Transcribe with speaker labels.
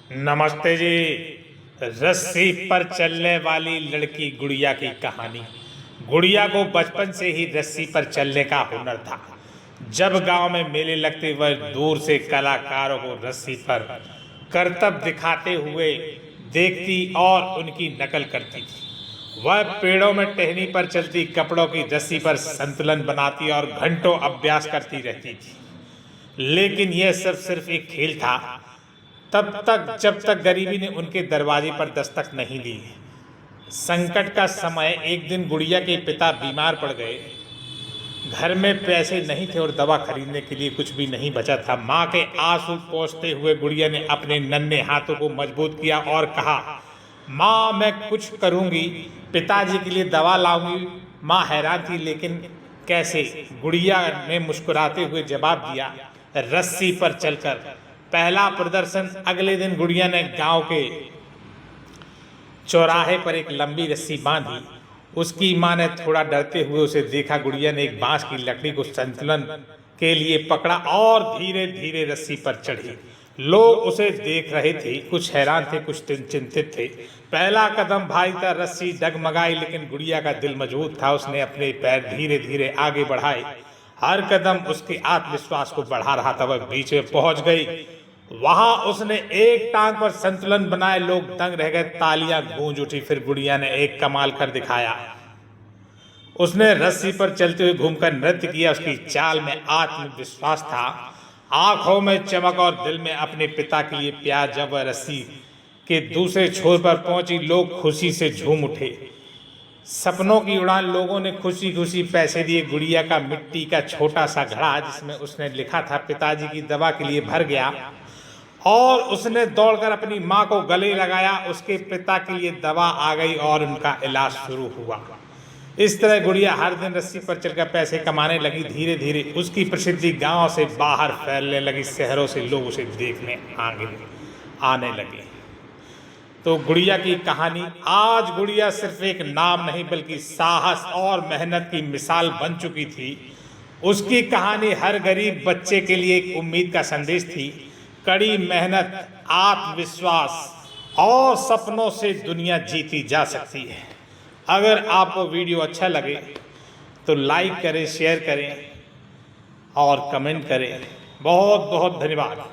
Speaker 1: नमस्ते जी। रस्सी पर चलने वाली लड़की गुड़िया की कहानी। गुड़िया को बचपन से ही रस्सी पर चलने का हुनर था। जब गांव में मेले लगते वह दूर से कलाकारों को रस्सी पर करतब दिखाते हुए देखती और उनकी नकल करती थी। वह पेड़ों में टहनी पर चलती, कपड़ों की रस्सी पर संतुलन बनाती और घंटों अभ्यास करती रहती थी। लेकिन यह सब सिर्फ एक खेल था, तब तक जब तक गरीबी ने उनके दरवाजे पर दस्तक नहीं दी। संकट का समय। एक दिन गुड़िया के पिता बीमार पड़ गए। घर में पैसे नहीं थे और दवा खरीदने के लिए कुछ भी नहीं बचा था। माँ के आंसू पोंछते हुए गुड़िया ने अपने नन्हे हाथों को मजबूत किया और कहा, माँ मैं कुछ करूँगी, पिताजी के लिए दवा लाऊंगी। माँ हैरान थी, लेकिन कैसे? गुड़िया ने मुस्कुराते हुए जवाब दिया, रस्सी पर चलकर। पहला प्रदर्शन। अगले दिन गुड़िया ने गांव के चौराहे पर एक लंबी रस्सी बांधी। उसकी मां ने थोड़ा डरते हुए उसे देखा। गुड़िया ने एक बांस की लकड़ी को संतुलन के लिए पकड़ा और धीरे धीरे रस्सी पर चढ़ी। लोग उसे देख रहे थे, कुछ हैरान थे, कुछ चिंतित थे। पहला कदम भारी था, रस्सी डगमगाई, लेकिन गुड़िया का दिल मजबूत था। उसने अपने पैर धीरे धीरे आगे बढ़ाए। हर कदम उसके आत्मविश्वास को बढ़ा रहा था। वह बीच में पहुंच गई। वहां उसने एक टांग पर संतुलन बनाए। लोग दंग रह गए, तालियां गूंज उठी। फिर गुड़िया ने एक कमाल कर दिखाया। उसने रस्सी पर चलते हुए घूमकर नृत्य किया। उसकी चाल में आत्मविश्वास था, आंखों में चमक और दिल में अपने पिता के लिए प्यार। जब वह रस्सी के दूसरे छोर पर पहुंची, लोग खुशी से झूम उठे। सपनों की उड़ान। लोगों ने खुशी खुशी पैसे दिए। गुड़िया का मिट्टी का छोटा सा घड़ा जिसमें उसने लिखा था पिताजी की दवा के लिए, भर गया और उसने दौड़कर अपनी माँ को गले लगाया। उसके पिता के लिए दवा आ गई और उनका इलाज शुरू हुआ। इस तरह गुड़िया हर दिन रस्सी पर चलकर पैसे कमाने लगी। धीरे धीरे उसकी प्रसिद्धि गांव से बाहर फैलने लगी। शहरों से लोग उसे देखने आने लगे। तो गुड़िया की कहानी। आज गुड़िया सिर्फ एक नाम नहीं बल्कि साहस और मेहनत की मिसाल बन चुकी थी। उसकी कहानी हर गरीब बच्चे के लिए एक उम्मीद का संदेश थी। कड़ी मेहनत, आत्मविश्वास और सपनों से दुनिया जीती जा सकती है। अगर आपको वीडियो अच्छा लगे तो लाइक करें, शेयर करें और कमेंट करें। बहुत बहुत धन्यवाद।